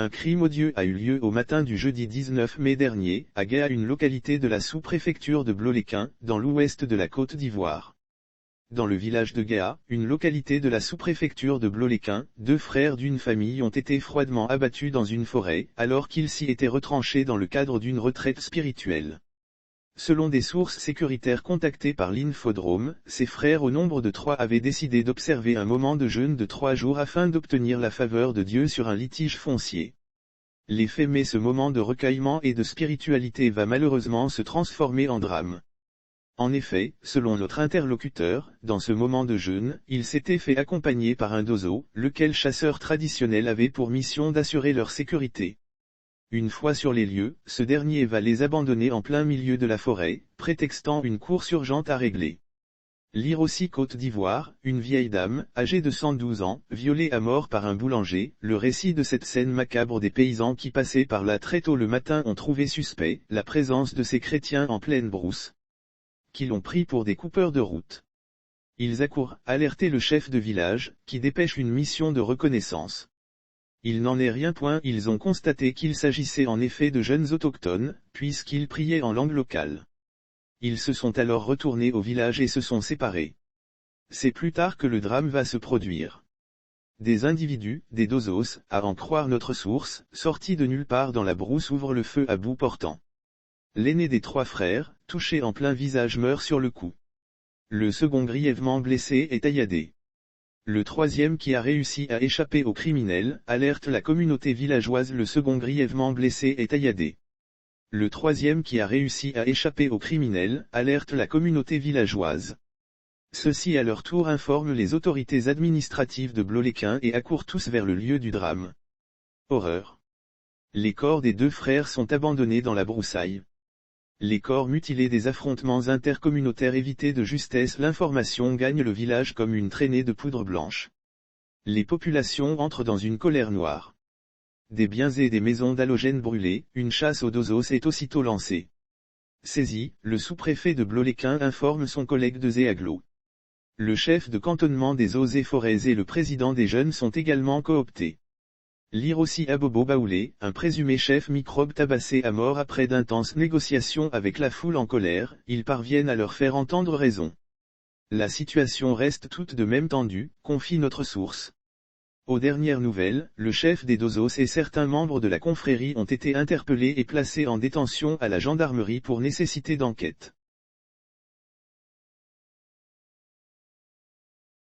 Un crime odieux a eu lieu au matin du jeudi 19 mai dernier, à Gaha, une localité de la sous-préfecture de Blot-les-Quins, dans l'ouest de la Côte d'Ivoire. Dans le village de Gaha, une localité de la sous-préfecture de Blot-les-Quins, deux frères d'une famille ont été froidement abattus dans une forêt, alors qu'ils s'y étaient retranchés dans le cadre d'une retraite spirituelle. Selon des sources sécuritaires contactées par l'Infodrome, ces frères au nombre de 3 avaient décidé d'observer un moment de jeûne de 3 jours afin d'obtenir la faveur de Dieu sur un litige foncier. Mais ce moment de recueillement et de spiritualité va malheureusement se transformer en drame. En effet, selon notre interlocuteur, dans ce moment de jeûne, il s'était fait accompagner par un dozo, lequel chasseur traditionnel avait pour mission d'assurer leur sécurité. Une fois sur les lieux, ce dernier va les abandonner en plein milieu de la forêt, prétextant une course urgente à régler. Lire aussi Côte d'Ivoire, une vieille dame, âgée de 112 ans, violée à mort par un boulanger. Le récit de cette scène macabre des paysans qui passaient par là très tôt le matin ont trouvé suspect la présence de ces chrétiens en pleine brousse, qui l'ont pris pour des coupeurs de route. Ils accourent alerter le chef de village, qui dépêche une mission de reconnaissance. Il n'en est rien point, ils ont constaté qu'il s'agissait en effet de jeunes autochtones, puisqu'ils priaient en langue locale. Ils se sont alors retournés au village et se sont séparés. C'est plus tard que le drame va se produire. Des individus, des dozos, à en croire notre source, sortis de nulle part dans la brousse ouvrent le feu à bout portant. L'aîné des 3 frères, touché en plein visage, meurt sur le coup. Le second grièvement blessé est tailladé. Le troisième qui a réussi à échapper aux criminels, alerte la communauté villageoise. Le second grièvement blessé est tailladé. Le troisième qui a réussi à échapper aux criminels, alerte la communauté villageoise. Ceux-ci à leur tour informent les autorités administratives de Blot-les-Quins et accourent tous vers le lieu du drame. Horreur. Les corps des 2 frères sont abandonnés dans la broussaille. Les corps mutilés des affrontements intercommunautaires évités de justesse. L'information gagne le village comme une traînée de poudre blanche. Les populations entrent dans une colère noire. Des biens et des maisons d'halogènes brûlées, une chasse aux dozos est aussitôt lancée. Saisi, le sous-préfet de Blot-les-Quins informe son collègue de Zéaglo. Le chef de cantonnement des eaux et forêts et le président des jeunes sont également cooptés. Lire aussi Abobo Baoulé, un présumé chef microbe tabassé à mort après d'intenses négociations avec la foule en colère. Ils parviennent à leur faire entendre raison. La situation reste toute de même tendue, confie notre source. Aux dernières nouvelles, le chef des dozos et certains membres de la confrérie ont été interpellés et placés en détention à la gendarmerie pour nécessité d'enquête.